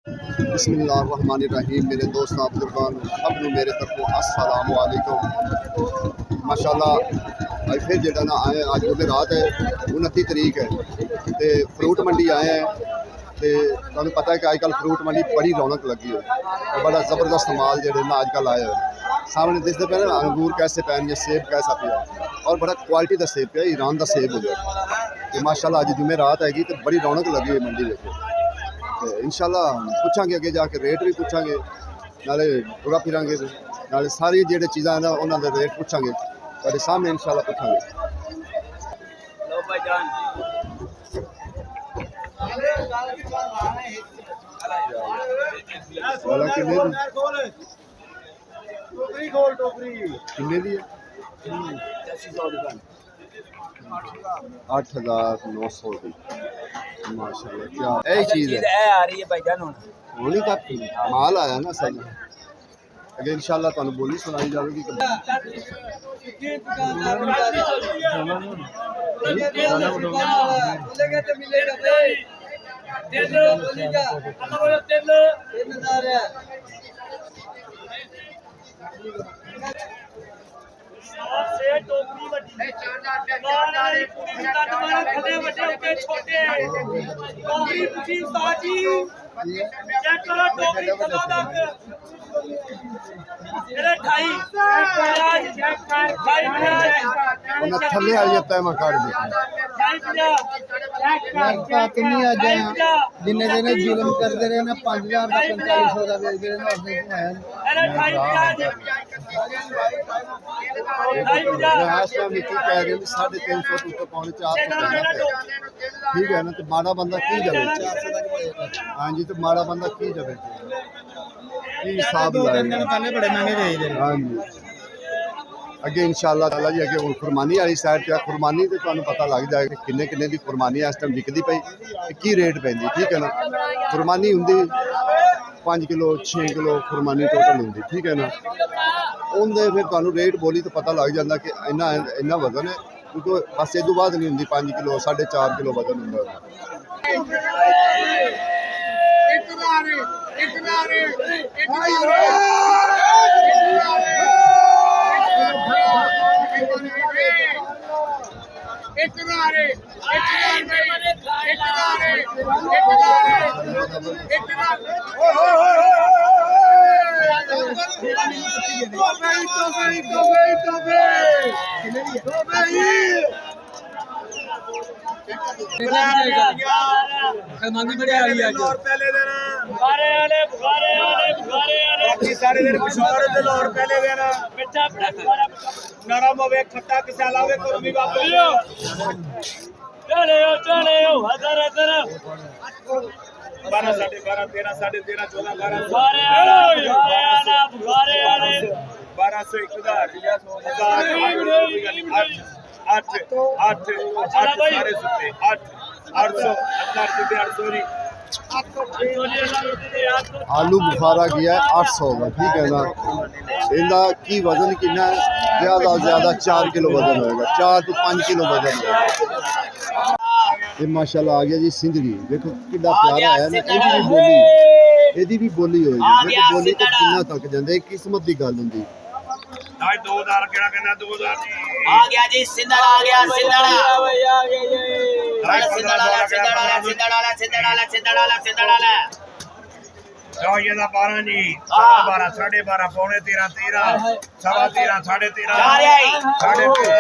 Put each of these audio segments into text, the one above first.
बिस्मिल्लाहिर्रहमानिर्रहीम। मेरे दोस्त आप दुकान सब नूं मेरे तरफों अस्सलाम वालेकुम। माशाअल्लाह अज फिर जो ना आए अज क्योंकि रात है 29 तरीक है तो फ्रूट मंडी आए हैं तो तुहानूं पता है कि अजकल फ्रूट मंडी बड़ी रौनक लगी है और बड़ा ज़बरदस्त माल जो ना अजकल आए हैं। सामने दिखते पे ना अंगूर कैसे पे ने सेब कैसा पिया और बड़ा क्वालिटी का सेब पिया ईरान का सेब हो गया तो माशाअल्लाह अज जुमे रात हैगी तो बड़ी रौनक लगी हुई मंडी में। तो इंशाल्लाह पूछांगे अगे जाके रेट भी पूछांगे नाले टुरा फिरांगे नाले सारी जो चीज़ां ना उन्होंने रेट पूछांगे तुहाडे सामने इंशाल्लाह पूछांगे। किन्ने दी है 8,900 की माशाल्लाह क्या यही चीज़ है आ रही है भाईजान होली तक माल आया ना सर अगे इंशाल्लाह तुहानूं बोली सुनाई जाएगी थले वाली तैमा कर दी जिन्ने दिन जुलम करते रहे ना 5,000 का 4500 का बेचते रहे साढ़े 300 तो पौने 400 ठीक है ना तो माड़ा बंदा की जाए हाँ जी तो माड़ा बंदा की जाए की हिसाब बड़े महंगे हाँ जी अगे इंशाअल्लाह ताला जी अगे खुरमानी वाली साइड पे खुरमानी तो तुहानूं पता लग जाएगा किन्ने किन्ने दी खुरमानी इस टाइम विकदी पई की रेट पैंदी ठीक है ना। खुरमानी हुंदी 5 किलो 6 किलो खुरमानी टोटल हुंदी ठीक है ना उनके फिर तुहानूं रेट बोली तो पता लग जाता कि इन्ना इन्ना वजन है क्योंकि बस इस बाद नहीं हुंदी 5 किलो 4.5 किलो वजन हुंदा नरम होवे खट्टा किसे अलावे करो भी वापस चले 12 साढ़े 12 13 साढ़े 13 14 12 आलू बुखारा गया है 800 का ठीक है ना इनका की वजन कितना है ज़्यादा से ज़्यादा 4 किलो वजन होएगा 4 तो 5 किलो वजन होएगा। ये माशाल्लाह आ गया जी सिंधड़ी देखो कितना प्यारा है ना ਇਹਦੀ ਵੀ ਬੋਲੀ ਹੋਈ ਦੇਖੋ ਬੋਲੀ ਤੇ ਕਿੰਨਾ ਤੱਕ ਜਾਂਦੇ ਕਿਸਮਤ ਦੀ ਗੱਲ ਹੁੰਦੀ। आज 2000 केड़ा कहना 2000 जी आ गया जी सिंधड़ आ गया सिंधड़ सिंधड़ लो ये दा 12 जी 12 12.5 पौने 13 13 सवा 13 साढ़े 13 साढ़े 13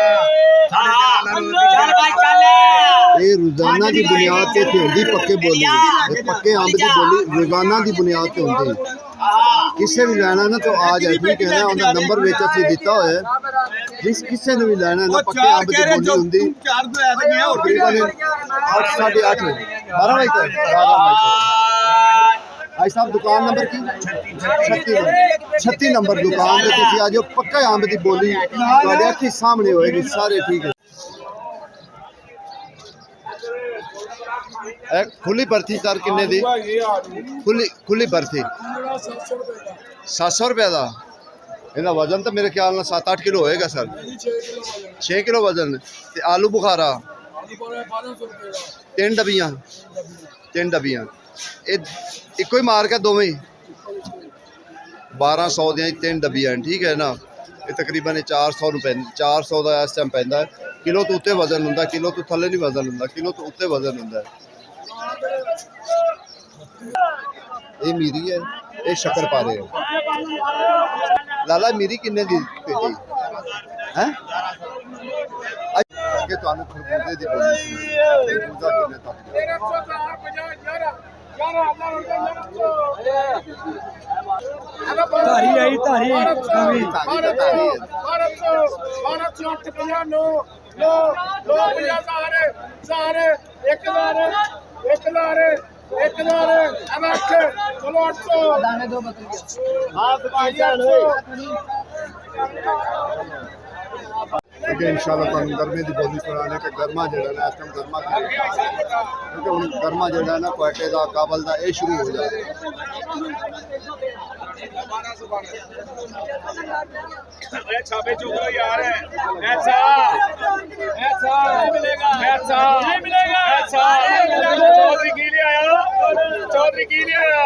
ये रोजाना की बुनियाद पे होंगी पक्के बोली ये पक्के अंब की बोली रोजाना की बुनियाद पे होंगी किसे भी लेना ना तो आ जाए ठीक है ना उनका नंबर विच असीं दिता होया जिस किसे ने भी लेना ना पक्के अंब की बोली होंगी तकरीबन 8 8:30 12 बजे तक भाई साहब दुकान नंबर की 36 नंबर दुकान पे तुसीं आ जाओ पक्का अंब की बोली तुहाडे अखी सामने होएगी सारे ठीक है। खुली बर्फी सर किन्ने दी खुली बर्फी 700 रुपये का ਇਹਦਾ ਵਜ਼ਨ ਤਾਂ ਮੇਰੇ ਖਿਆਲ ਨਾਲ 7-8 ਕਿਲੋ ਹੋਏਗਾ ਸਰ 6 ਕਿਲੋ ਵਜ਼ਨ ਤੇ ਆਲੂ ਬੁਖਾਰਾ 3 ਡੱਬੀਆਂ ਇਹ ਇੱਕੋ ਹੀ ਮਾਰਕ ਹੈ ਦੋਵੇਂ ਹੀ 1200 ਦੀਆਂ 3 ਡੱਬੀਆਂ ਠੀਕ ਹੈ ਨਾ। ਇਹ ਤਕਰੀਬਨ 400 ਨੂੰ ਪੈਂਦਾ 400 ਦਾ ਇਸ ਟਾਈਮ ਪੈਂਦਾ। ਕਿਲੋ ਤੋਂ ਉੱਤੇ ਵਜ਼ਨ ਹੁੰਦਾ, ਕਿਲੋ ਤੋਂ ਥੱਲੇ ਨਹੀਂ ਵਜ਼ਨ ਹੁੰਦਾ, ਕਿਲੋ ਤੋਂ ਉੱਤੇ ਵਜ਼ਨ ਹੁੰਦਾ। ਇਹ ਮੀਰੀ ਹੈ, ਇਹ ਸ਼ੱਕਰਪਾਰੇ ਹੈ। ਲਾਲਾ ਮੀਰੀ ਕਿੰਨੇ ਦੀ ਪੇਟੀ ਹੈ? ਅੱਗੇ ਤੁਹਾਨੂੰ ਖਰਬੂਜ਼ੇ ਦੀ ਬੋਲੀ ਖਰਬੂਜ਼ਾ ਕਿੰਨੇ ਤੱਕ? ਧਾਰੀ ਆਈ ਧਾਰੀ ਧਾਰੀ ਹੈ। 1,000 ਦਾਣੇ ਦੋ ਬੱਕਰੀ ਅੱਗੇ ਇਨਸ਼ਾਅੱਲਾ ਤੁਹਾਨੂੰ ਗਰਮੀ ਦੀ ਬੋਲੀ ਸੁਣਾਣੇ ਕਿ ਗਰਮਾ ਜਿਹੜਾ ਨਾ ਇਸ ਟਾਈਮ ਗਰਮਾ ਕਿਉਂਕਿ ਹੁਣ ਗਰਮਾ ਜਿਹੜਾ ਨਾ ਕੁਆਟੇ ਦਾ ਕਾਬਲ ਦਾ ਇਹ ਸ਼ੁਰੂ ਹੋ ਜਾਏ। छापे चुक लो यार ऐसा ऐसा ऐसा नहीं मिलेगा ऐसा चौधरी की लिए आया चौधरी की लिए आया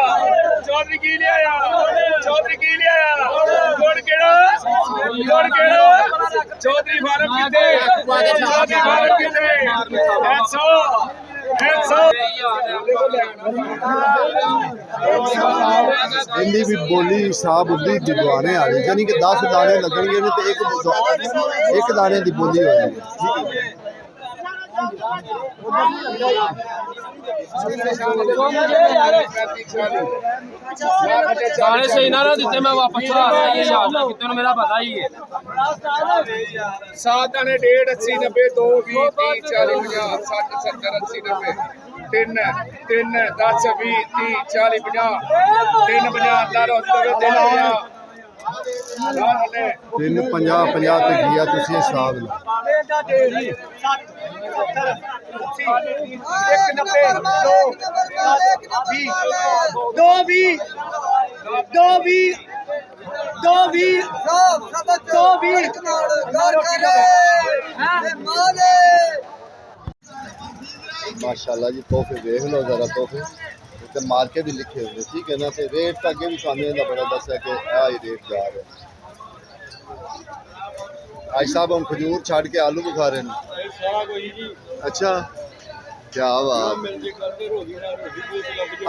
चौधरी की लिए आया चौधरी की लिए आया गुड़ केड़ा चौधरी फार्म किते चौधरी फार्म किते ऐसा इनकी भी बोली हिसाब उदी दिवाने वाली यानी कि 10 दाने लगेंगे तो एक दाने की बोली हो जाएगी। साढ़े सही ना देते मैं वापस चला रहा ये याद है कितने मेरा पता ही है 7 दाने 1.5 80 90 2 20 30 40 50 60 70 80 90 3 10 20 30 40 50 3 50 ਲਾ ਲਓ 3 50 50 ਤੇ ਗਿਆ ਤੁਸੀਂ ਹਿਸਾਬ ਲਾ माशाल्लाह जी तोहफे देख लो जरा तोहफे तो मार्के भी लिखे हुए ठीक है ना। तो रेट तो अगे भी सामने का बड़ा दसा कि ही रेट जा रहा है। आज साहब हम खजूर छाड़ के आलू बुखा रहे हैं। अच्छा क्या बात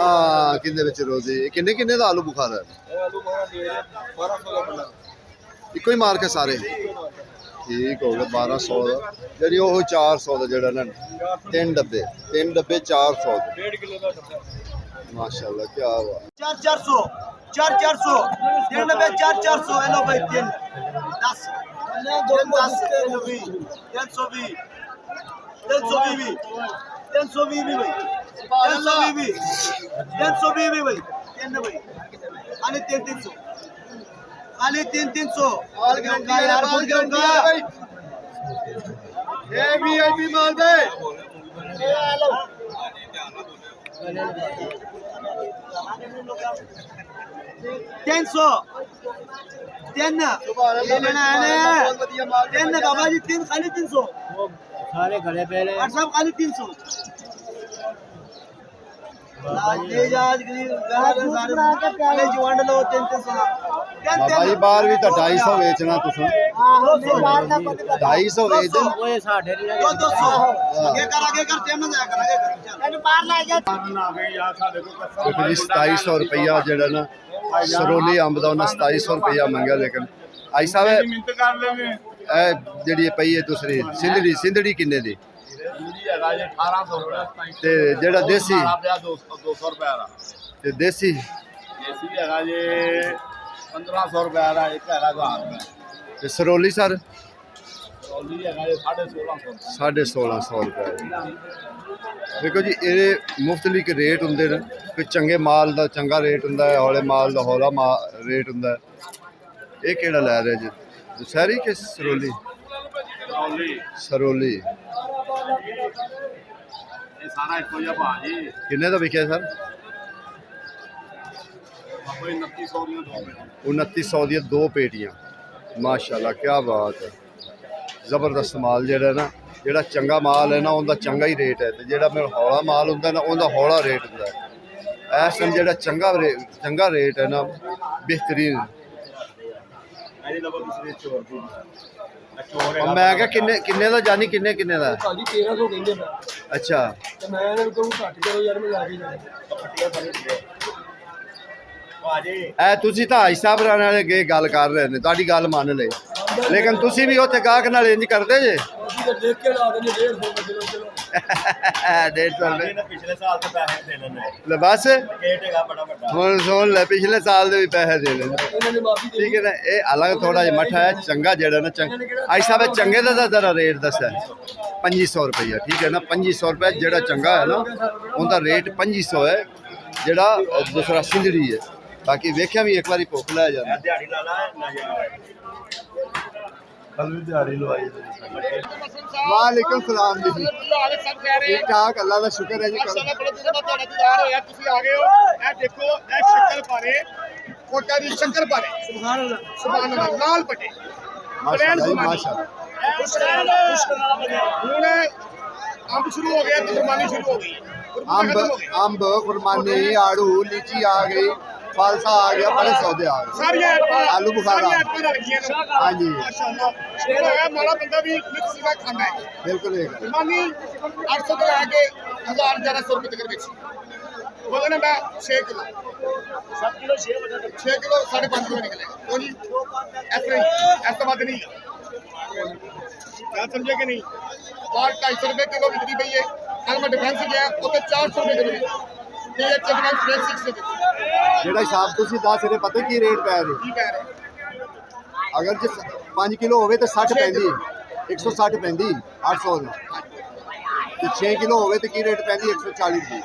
हाँ किन्ने विच रोजी किन्ने किन्ने दा आलू बुखारा है? इको ही मार्क है सारे ठीक हो गया 1200 का जी वो 400 का जड़ा ना 3 डब्बे 400 माशाल्लाह क्या हुआ 400 3 नब्बे 400 हेलो भाई 3 10 320 भी भाई 320 भाई 3 भाई खाली 300 खाली 300 यार बोल के उनका ये वीआईपी माल दे हेलो 300 3 ये लेना है ना 3 बाबा जी 3 खाली 300 सारे गले पहले और सब खाली 300 भाई बाहर भी तो 250 बेचना तुम 250 बेच दो 2700 रुपया जड़ा ना सरोली अंब का उन्हें 2700 रुपया मंगया। लेकिन आई साहब जी पई है दूसरी सिंधड़ी किन्ने दी ते जेड़ा देसी 200 रुपए का ते देसी 1500 रुपए का एक है ते सरोली सर 1650 रुपए। देखो जी ये मुख्तलिफ रेट होंगे ने कोई चंगे माल का चंगा रेट होंगे हौले माल का हौला रेट होंगे। ये केड़ा लै रहे जी दुशहरी के सरोली सरोली सारा एक कोई भाजी किन्ने का बिके सर 2900 दी 2 पेटियां माशाल्लाह क्या बात है जबरदस्त माल जेड़ा ना जेड़ा चंगा माल है ना उनका चंगा ही रेट है तो जेड़ा मेरा हौला माल होंदा ना उनका हौला रेट होंदा है। ਇਸ ਟਾਈਮ ਜਿਹੜਾ ਚੰਗਾ ਰੇਟ ਹੈ ਨਾ ਬਿਹਤਰੀਨ। ਮੈਂ ਕਿਹਾ ਕਿੰਨੇ ਦਾ ਜਾਨੀ ਕਿੰਨੇ ਦਾ? ਭਾਜੀ 1300 ਕਹਿੰਦੇ ਮੈਂ। ਅੱਛਾ ਤੇ ਮੈਂ ਇਹਨਾਂ ਨੂੰ ਕਹੂੰ ਘੱਟ ਕਰੋ ਯਾਰ, ਮੈਂ ਲਾ ਕੇ ਜਾਣਾ। ਇਹ ਤੁਸੀਂ ਤਾਂ ਹਾਈ ਸਾਹਿਬ ਨਾਲ ਅੱਗੇ ਗੱਲ ਕਰ ਰਹੇ ਨੇ, ਤੁਹਾਡੀ ਗੱਲ ਮੰਨ ਲਈ, ਲੇਕਿਨ ਤੁਸੀਂ ਵੀ ਉੱਥੇ ਗਾਹਕ ਨਾਲ ਇੰਜ ਕਰਦੇ ਜੇ। ਅਸੀਂ ਤਾਂ ਦੇਖ ਕੇ ਲਾ ਦਿੰਦੇ 150 ਕਿਲੋ। ਚਲੋ 150 ਰੁਪਏ ਪਿਛਲੇ ਸਾਲ ਤੇ ਪੈਸੇ ਦੇ ਲੈਣੇ ਲੈ ਬਸ ਰੇਟ ਹੈਗਾ ਬੜਾ ਵੱਡਾ। ਹੁਣ ਸੁਣ ਲੈ, ਪਿਛਲੇ ਸਾਲ ਦੇ ਵੀ ਪੈਸੇ ਦੇ ਲੈਣੇ, ਇਹਨਾਂ ਨੇ ਮਾਫੀ ਦੇ ਠੀਕ ਹੈ ਨਾ। ਇਹ ਅਲੱਗ ਥੋੜਾ ਜਿਹਾ ਮੱਠਾ ਹੈ, ਚੰਗਾ ਜਿਹੜਾ ਨਾ ਹਾਈ ਸਾਹਿਬ ਚੰਗੇ ਦਾ ਜ਼ਰਾ ਰੇਟ ਦੱਸਿਆ 2500 ਰੁਪਈਆ, ਠੀਕ ਹੈ ਨਾ। 2500 ਰੁਪਏ ਜਿਹੜਾ ਚੰਗਾ ਹੈ ਨਾ ਉਹਦਾ ਰੇਟ 2500 ਹੈ, ਜਿਹੜਾ ਦੂਸਰਾ ਸਿੰਜੜੀ ਹੈ। ਬਾਕੀ ਵੇਖਿਆ ਵੀ ਇੱਕ ਵਾਰੀ ਭੁੱਖ ਲੈ ਜਾਂਦਾ। ਦਿਹਾੜੀ ਲਾ ਲਾ ਨਾ ਯਾਰ, ਕੱਲ ਦਿਹਾੜੀ ਲਵਾਈ। ਵਾਲੇਕੁਮ ਸਲਾਮ ਜੀ, ਠੀਕ ਠਾਕ, ਅੱਲਾ ਦਾ ਸ਼ੁਕਰ ਹੈ ਜੀ। ਮਾਸ਼ਾਅੱਲਾ ਬੜੇ ਦਿਨਾਂ ਬਾਅਦ ਤੁਹਾਡਾ ਦੀਦਾਰ ਹੋਇਆ, ਤੁਸੀਂ ਆ ਗਏ ਹੋ। ਇਹ ਦੇਖੋ ਇਹ ਸ਼ੱਕਰ ਪਾਰੇ, ਕੋਟਾ ਦੀ ਸ਼ੱਕਰ ਪਾਰੇ, ਸੁਭਾਨ ਅੱਲਾਹ, ਲਾਲ ਪੱਟੇ, ਮਾਸ਼ਾਅੱਲਾ ਜੀ, ਮਾਸ਼ਾਅੱਲਾ। ਹੁਣ ਅੰਬ ਸ਼ੁਰੂ ਹੋ ਗਿਆ ਤੇ ਕੁਰਬਾਨੀ ਸ਼ੁਰੂ ਹੋ ਗਈ। ਅੰਬ ਕੁਰਬਾਨੀ, ਆੜੂ, ਲੀਚੀ ਆ ਗਈ, ਫਾਲਸਾ ਆ ਗਿਆ, ਬੜੇ ਸੌਦੇ ਆ ਗਏ। ਸਾਰੀਆਂ ਆਲੂ ਬੁਖਾਰਾ, ਹਾਂਜੀ ਮਾਸ਼ਾਅੱਲਾ। ਸ਼ੁਕਰ ਹੈ ਮਾੜਾ ਬੰਦਾ ਵੀ ਮਿਕਸ ਦਾ ਖਾਂਦਾ ਹੈ। ਬਿਲਕੁਲ ਇਹ ਗੱਲ। ਕੁਰਬਾਨੀ 800 ਤੋਂ ਲੈ ਕੇ 1000-1100 ਰੁਪਏ ਤੱਕ ਵਿੱਚ ਵਜ਼ਨ ਹੈ 6 ਕਿਲੋ, 7 ਕਿਲੋ 6 ਵਜਨ 6 ਕਿਲੋ 5.5 ਕਿਲੋ ਨਿਕਲੇਗਾ। ਉਹ ਜੀ ਇਸ ਤਰ੍ਹਾਂ ਹੀ, ਇਸ ਤੋਂ ਵੱਧ ਨਹੀਂ। क्या समझे कि नहीं? और 250 रुपए किलो बिक्री पई है। कल मैं डिफेंस गया उत्ते 400 रुपए किलो ते ये चकना फ्रेश 6 ਦੇ ਵਿੱਚ ਜਿਹੜਾ ਹਿਸਾਬ ਤੁਸੀਂ ਦੱਸ ਰਹੇ ਪਤਾ ਕੀ ਰੇਟ ਪੈ ਰਿਹਾ? ਕੀ ਕਹਿ ਰਹੇ? ਅਗਰ ਜੇ 5 ਕਿਲੋ ਹੋਵੇ ਤਾਂ 60 ਪੈਂਦੀ, 160 ਪੈਂਦੀ 800 ਦੀ, ਤੇ 6 ਕਿਲੋ ਹੋਵੇ ਤਾਂ ਕੀ ਰੇਟ ਪੈਂਦੀ 140 ਰੁਪਏ।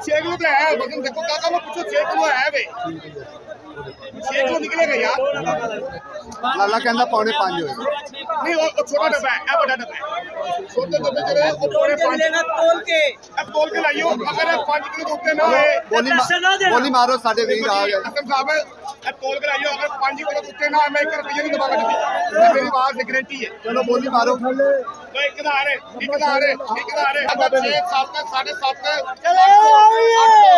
6 ਕਿਲੋ तो है वजन, देखो काका मैं पूछो 6 किलो है वे, 6 किलो निकलेगा यार। ਲਾਲਾ ਕਹਿੰਦਾ ਪੌਣੇ 5 ਹੋਏ। नहीं वो छोटा डब्बा है, ये बड़ा डब्बा है। छोटे डब्बे जो है वो पौने 5 अब तोल के लाइयो। अगर 5 किलो के ऊपर ना है ਬੋਲੀ ਮਾਰੋ, ਸਾਡੇ ਵੀਰ ਆ ਗਏ। असम साहब अब तोल के लाइयो। अगर 5 किलो के ऊपर ना है, मैं 1 रुपया नहीं दबा सकती, मेरी बात से गारंटी है। ਚਲੋ ਬੋਲੀ ਮਾਰੋ। तो एक का आ रहे, एक का आ रहे, एक का आ रहे। अब 6 7 का 7.5 चलो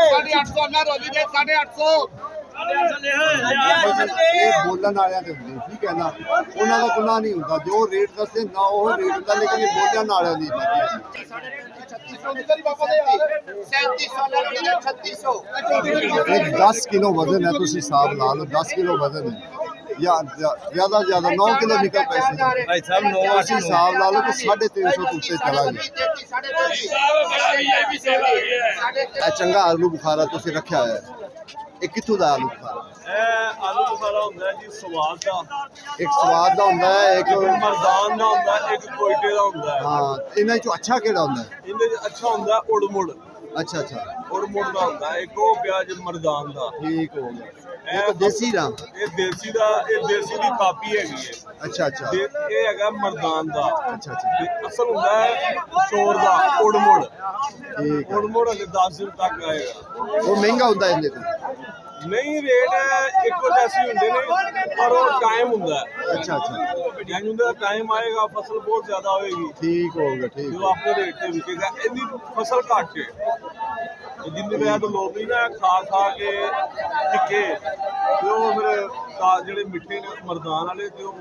850 अल्लाह रोजी दे 850। ਇਹ ਬੋਲਣ ਵਾਲਿਆਂ ਦੇ ਹੁੰਦੇ, ਠੀਕ ਹੈ ਨਾ, ਉਹਨਾਂ ਦਾ ਗੁਨਾਹ ਨਹੀਂ ਹੁੰਦਾ। ਜੋ ਰੇਟ ਦੱਸਦੇ ਨਾ ਉਹ ਰੇਟ ਹੁੰਦਾ, ਲੇਕਿਨ ਇਹ ਬੋਲਣ ਵਾਲਿਆਂ ਦੀ ਮਰਜ਼ੀ ਹੈ। ਇਹ 10 ਕਿਲੋ ਵਜ਼ਨ ਹੈ, ਤੁਸੀਂ ਹਿਸਾਬ ਲਾ ਲਓ 10 ਕਿਲੋ ਵਜ਼ਨ ਹੈ, ਜਾਂ ਜ਼ਿਆਦਾ 9 ਕਿਲੋ ਨਿਕਲ ਪੈਸੇ भाई साहब 9 ਤੁਸੀਂ ਹਿਸਾਬ ਲਾ ਲਓ ਕਿ 350 ਤੋਂ ਉੱਤੇ ਚਲਾ ਗਿਆ। ਇਹ ਚੰਗਾ ਆਲੂ ਬੁਖਾਰਾ ਤੁਸੀਂ ਰੱਖਿਆ ਹੋਇਆ ਹੈ। ਇਹ ਕਿੱਥੋਂ ਦਾ ਆਲੂ ਬੁਖਾਰਾ? ਇਹ ਆਲੂ ਬੁਖਾਰਾ ਹੁੰਦਾ ਜੀ ਸਵਾਦ ਦਾ, ਇੱਕ ਸਵਾਦ ਦਾ ਹੁੰਦਾ ਹੈ, ਇੱਕ ਮਰਦਾਨ ਦਾ ਹੁੰਦਾ, ਇੱਕ ਕੋਇਟੇ ਦਾ ਹੁੰਦਾ ਹੈ। ਹਾਂ, ਇਹਨਾਂ ਚੋਂ ਅੱਛਾ ਕਿਹੜਾ ਹੁੰਦਾ ਹੈ? ਇਹਦੇ ਚ ਅੱਛਾ ਹੁੰਦਾ ਉੜਮੁੜ, ਅੱਛਾ ਅੱਛਾ, ਉੜਮੁੜ ਦਾ ਹੁੰਦਾ, ਇੱਕ ਉਹ ਪਿਆਜ ਮਰਦਾਨ ਦਾ। ਠੀਕ ਹੋ ਗਿਆ। ਇਹ ਤਾਂ ਦੇਸੀ ਨਾ। ਇਹ ਦੇਸੀ ਦਾ, ਇਹ ਦੇਸੀ ਦੀ ਕਾਪੀ ਹੈਗੀ ਹੈ। ਅੱਛਾ ਅੱਛਾ ਇਹ ਹੈਗਾ ਮਰਦਾਨ ਦਾ। ਅੱਛਾ ਅੱਛਾ, ਤੇ ਅਸਲ ਹੁੰਦਾ ਹੈ ਸ਼ੋਰ ਦਾ ਉੜਮੁੜ। ਠੀਕ ਹੈ। ਉੜਮੁੜ ਹਲੇ 10 ਦਿਨ ਤੱਕ ਆਏਗਾ। ਉਹ ਮਹਿੰਗਾ ਹੁੰਦਾ ਇਹਦੇ ਤੋਂ? ਨਹੀਂ, ਰੇਟ ਇੱਕੋ ਜੈਸੇ ਹੁੰਦੇ ਨੇ, ਪਰ ਉਹ ਟਾਈਮ ਹੁੰਦਾ ਹੈ। ਅੱਛਾ ਅੱਛਾ, ਜੈਨ ਹੁੰਦਾ ਟਾਈਮ ਆਏਗਾ, ਫਸਲ ਬਹੁਤ ਜ਼ਿਆਦਾ ਹੋਏਗੀ, ਠੀਕ ਹੋ ਗਿਆ, ਠੀਕ ਜੋ ਆਪਣੇ ਰੇਟ ਤੇ ਵਿਕੇਗਾ। ਇਹਦੀ ਫਸਲ ਘੱਟ ਹੈ। ਜਿੰਨੇ ਵਿਆਹ ਤੋਂ ਲੋਕ ਨਹੀਂ ਨਾ ਖਾ ਕੇ ਟਿੱਕੇ, ਤੇ ਉਹ ਫਿਰ ਜਿਹੜੇ ਮਿੱਠੇ ਨੇ ਮਰਦਾਨ ਵਾਲੇ, ਤੇ ਉਹ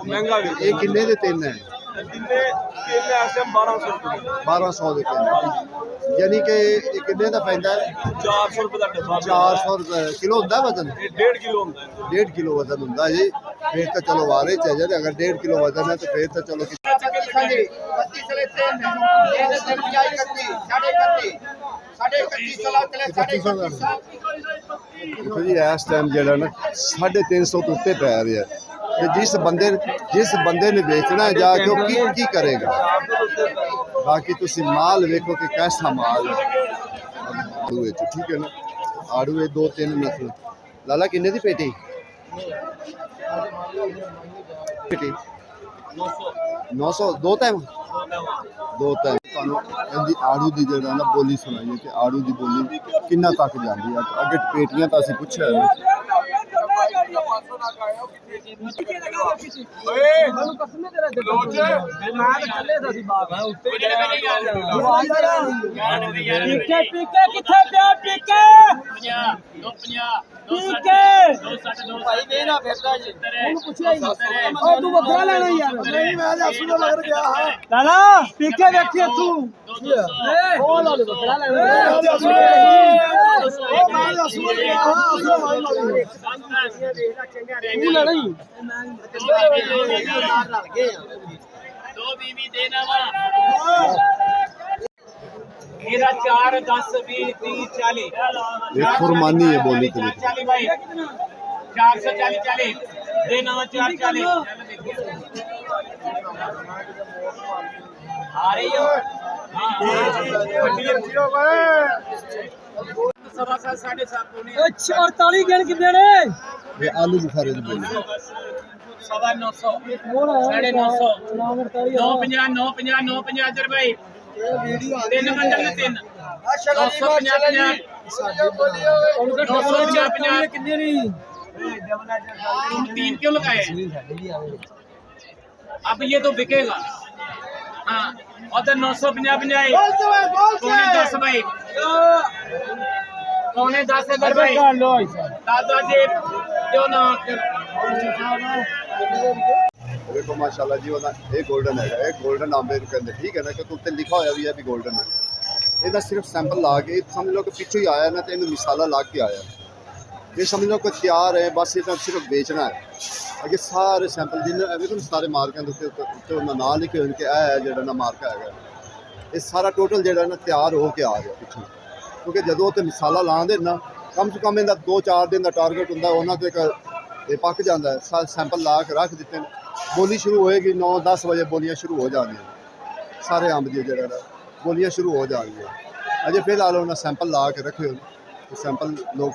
ਮਹਿੰਗਾ ਵਿਕਦਾ। ਇਹ ਕਿੰਨੇ ਦੇ ਤਿੰਨ ਹੈ? ਜਿੰਨੇ ਤਿੰਨ ਐਸੇ 1200 ਰੁਪਏ 1200 ਦੇ ਤਿੰਨ, ਯਾਨੀ ਕਿ ਇਹ ਕਿੰਨੇ ਦਾ ਪੈਂਦਾ ਹੈ? 400 ਰੁਪਏ ਦਾ ਡੱਬਾ। 400 ਰੁਪਏ ਕਿਲੋ ਹੁੰਦਾ ਵਜ਼ਨ? ਇਹ 1.5 ਕਿਲੋ ਹੁੰਦਾ ਹੈ। 1.5 ਕਿਲੋ ਵਜ਼ਨ ਹੁੰਦਾ ਜੀ। ਫਿਰ ਤਾਂ ਚਲੋ ਵਾਰੇ ਚ ਜੇ ਅਗਰ 1.5 ਕਿਲੋ ਵਜ਼ਨ ਹੈ ਤਾਂ ਫਿਰ ਤਾਂ ਚਲੋ ਦੇਖੋ ਜੀ, ਇਸ ਟਾਈਮ ਜਿਹੜਾ ਨਾ 350 ਤੋਂ ਉੱਤੇ ਪੈ ਰਿਹਾ, ਤੇ ਜਿਸ ਬੰਦੇ ਨੇ ਵੇਚਣਾ ਹੈ ਜਾ ਕੇ ਉਹ ਕੀ ਕਰੇਗਾ। ਬਾਕੀ ਤੁਸੀਂ ਮਾਲ ਵੇਖੋ ਕਿ ਕੈਸਾ ਮਾਲ ਹੈ ਆੜੂ ਵਿੱਚ, ਠੀਕ ਹੈ ਨਾ। ਆੜੂ ਇਹ 2-3 ਨਸਲ। ਲਾਲਾ ਕਿੰਨੇ ਦੀ ਪੇਟੀ? 900 ਦੋ ਟਾਈਮ ਤੁਹਾਨੂੰ ਇਹਦੀ ਆੜੂ ਦੀ ਜਿਹੜਾ ਨਾ ਬੋਲੀ ਸੁਣਾਈਏ ਕਿ ਆੜੂ ਦੀ ਬੋਲੀ ਕਿੰਨਾ ਤੱਕ ਜਾਂਦੀ ਹੈ। ਅੱਗੇ ਪੇਟੀਆਂ ਤਾਂ ਅਸੀਂ ਪੁੱਛਿਆ 500 ਨਾ ਕਾਇਓ ਓਏ ਮੈਨੂੰ ਕਸਮੇ ਤੇਰਾ ਲੋਚ ਮੈਂ ਤਾਂ ਚੱਲੇ ਸੀ ਬਾਹਰ ਮੈਂ ਉੱਤੇ ਪੀਕੇ ਪੀਕੇ ਕਿੱਥੇ ਪਿਆ ਪੀਕੇ 50 ਭਾਈ ਦੇ ਨਾ ਫਿਰਦਾ ਜੀ ਉਹਨੂੰ ਪੁੱਛਿਆ ਹੀ ਉਹ ਤੂੰ ਬੱਕਰਾ ਲੈਣਾ ਯਾਰ ਨਹੀਂ ਮੈਂ ਅਸੂ ਦਾ ਮਗਰ ਗਿਆ ਹਾਂ ਲਾਲਾ ਪੀਕੇ ਵੇਖੀ ਤੂੰ ਉਹ ਲਾ ਲੈ ਬੱਕਰਾ ਲੈਣਾ ਉਹ ਮੈਂ ਅਸੂ ਦਾ ਗਿਆ ਹਾਂ ਅਸੂ ਮਾਰ ਮਾਰੀ ਤੂੰ ਲੈਣਾ ਹੀ दो बीवी देना वा मेरा 4 10 20 30 40 ये फुरमानी है बोली के लिए 40 भाई 440 40 देना वा 440 आ रही हो सवा 7 7:30 होनी अच्छा 48 गण कितने ने ये आलू बुखारे की बोली सवा 900 मोड़ा 950 नाम 48 950 950 भाई तीन बंदर ने तीन 950 कितने नहीं तुम 3 क्यों लगाए अब ये तो बिकेगा हाँ और 950 पौने 10 भाई पौने 10 इधर भाई दादा जी क्यों ना देखो माशाल्लाह जी ਉਹਦਾ ਇਹ 골ਡਨ ਹੈਗਾ ਇਹ 골ਡਨ ਆਂਬੇ ਨੂੰ ਕਹਿੰਦੇ ਠੀਕ ਹੈ ਨਾ ਕਿ ਉੱਤੇ ਲਿਖਾ ਹੋਇਆ ਵੀ ਹੈ ਵੀ 골ਡਨ ਹੈ ਇਹਦਾ ਸਿਰਫ ਸੈਂਪਲ ਲਾ ਕੇ ਸਮਝ ਲਓ ਕਿ ਪਿੱਛੋਂ ਹੀ ਆਇਆ ਨਾ ਤੇ ਇਹਨੂੰ ਮਿਸਾਲਾ ਲਾ ਕੇ ਆਇਆ ਇਹ ਸਮਝ ਲਓ ਕਿ ਤਿਆਰ ਹੈ ਬਸ ਇਹ ਤਾਂ ਸਿਰਫ ਵੇਚਣਾ ਹੈ ਅੱਗੇ ਸਾਰੇ ਸੈਂਪਲ ਜਿਹਨੇ ਐਵੇਂ ਤੁਹਾਨੂੰ ਸਾਰੇ ਮਾਰਕਾਂ ਦੇ ਉੱਤੇ ਉਹਨਾਂ ਨਾਂ ਲਿਖੇ ਹੋਣ ਕਿ ਇਹ ਹੈ ਜਿਹੜਾ ਨਾ ਮਾਰਕਾ ਹੈਗਾ ਇਹ ਸਾਰਾ ਟੋਟਲ ਜਿਹੜਾ ਨਾ ਤਿਆਰ ਹੋ ਕੇ ਆ ਗਿਆ ਪਿੱਛੋਂ ਕਿਉਂਕਿ ਜਦੋਂ ਤੇ ਮਿਸਾਲਾ ਲਾਉਂਦੇ ਨਾ ਕਮ ਸੇ ਕਮ ਇਹਦਾ 2-4 ਦਿਨ ਦਾ ਟਾਰਗੇਟ ਹੁੰਦਾ ਉਹਨਾਂ ਤੇ ਇਹ ਪੱਕ ਜਾਂਦਾ ਹੈ ਸੈਂਪਲ ਲਾ ਕੇ ਰੱਖ ਦਿੱਤੇ ਨੇ ਬੋਲੀ ਸ਼ੁਰੂ ਹੋਏਗੀ 9-10 ਵਜੇ ਬੋਲੀਆਂ ਸ਼ੁਰੂ ਹੋ ਜਾਣਗੀਆਂ ਸਾਰੇ ਅੰਬ ਦੀ ਜਿਹੜਾ ਨਾ ਬੋਲੀਆਂ ਸ਼ੁਰੂ ਹੋ ਜਾਣਗੀਆਂ ਅਜੇ ਫਿਲਹਾਲ ਉਹਨਾਂ ਸੈਂਪਲ ਲਾ ਕੇ ਰੱਖੇ ਹੋਏ ਸੈਂਪਲ ਲੋਕ